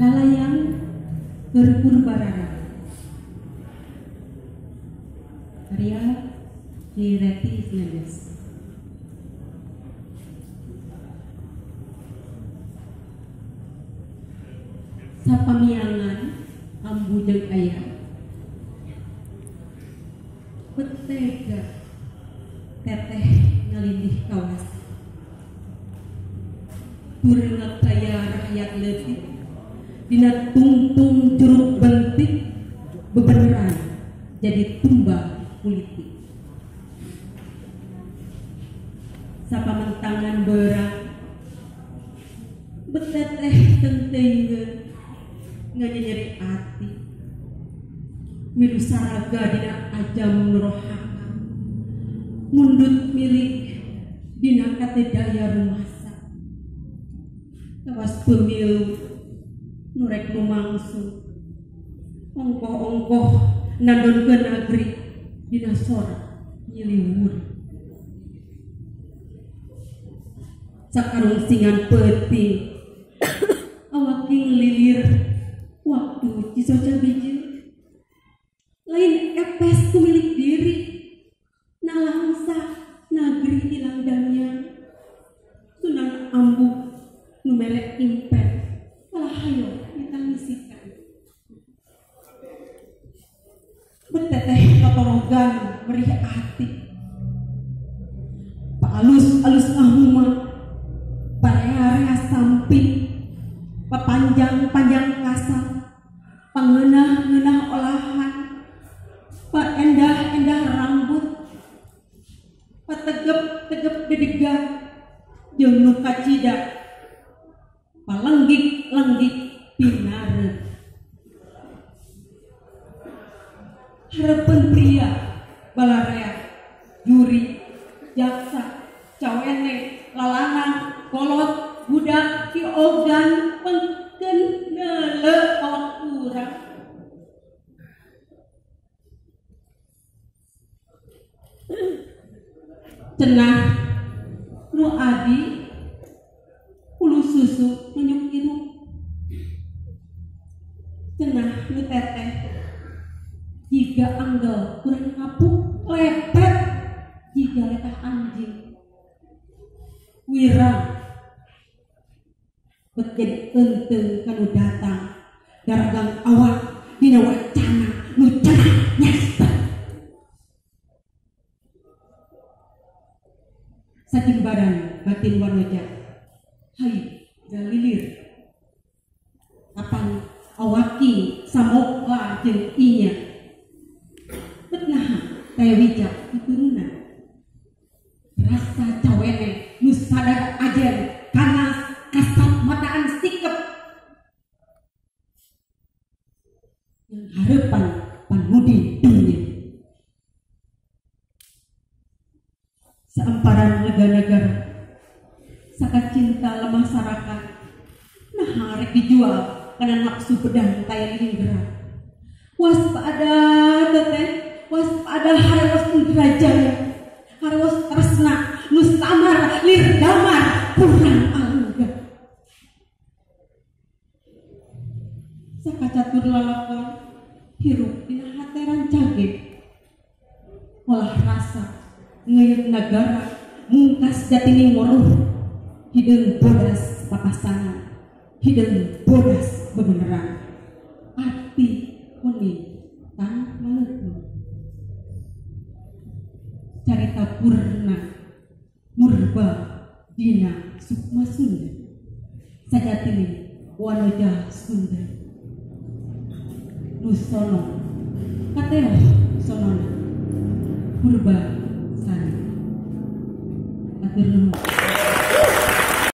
lalayang berpurbarara karya Hireti Islandes. Sapamiangan ambu jeung aya petega teteh ngalindih kawas turunga kaya rakyat leutik dina tungtung jeruk bentik bebeneran jadi tumbal politik. Sapamentangan beurang beteteh tenteungeun nganyeri ati milu saraga dina ajam rohaka mundut milik dina katedaya rumasa kawas pemilu nurek lumangsu ongkoh-ongkoh nandonkeun negeri dina sora nyiliwur sakarung singan peuting awaking lilir waktu cisoca bijil lain epes ku milik diri nalangsa nagri dilangdangnya sunan ambu numelek impet malah hayo ditangisikan beteteh katorogan merih hati palus-alus ngahuma parea samping papanjang-panjang kasar pangeunah-ngeunah olahan paendah-endah rambut pategep-tegep dedegan jeung nu kacida palenggik-lenggik pinareut hareupeun pria balarea juri jaksa cawene lalanang kolot budak kiogan pengkeun neuleuh awak urang cenah nu adi ulu susu nyuk irung cenah nu teteh jiga anggal kurang kapuk lepet jiga letah anjing wirang bet jadi enteung kanu datang garagang awak dina wacana nu cenah nyesper saking badan batin wanoja hai galilir kapan awaki samokla jeung inya betnaha teh wijak diturunan rasa cawene nu sadar ajen kana kasat mataan sikep yang harapan panmudi dunia seemparan negara-negara sakat cinta lemah sarakan nah harek dijual karena nafsu pedang tayang gerak waspada teteh waspada harus indrajaya harus tresna nusamar lirdamar kurang angga sakacatur lalakon hirup dina hateran caget olah rasa ngeuyeut nagara mungkas jatining moruh hideung bodas papasangan hideung bodas bebeneran arti kuning tan maleupkeun carita purna murba dina sukma Sunda sajatining wanoja Sunda nusono kateo sonona purba sari atur nuhun.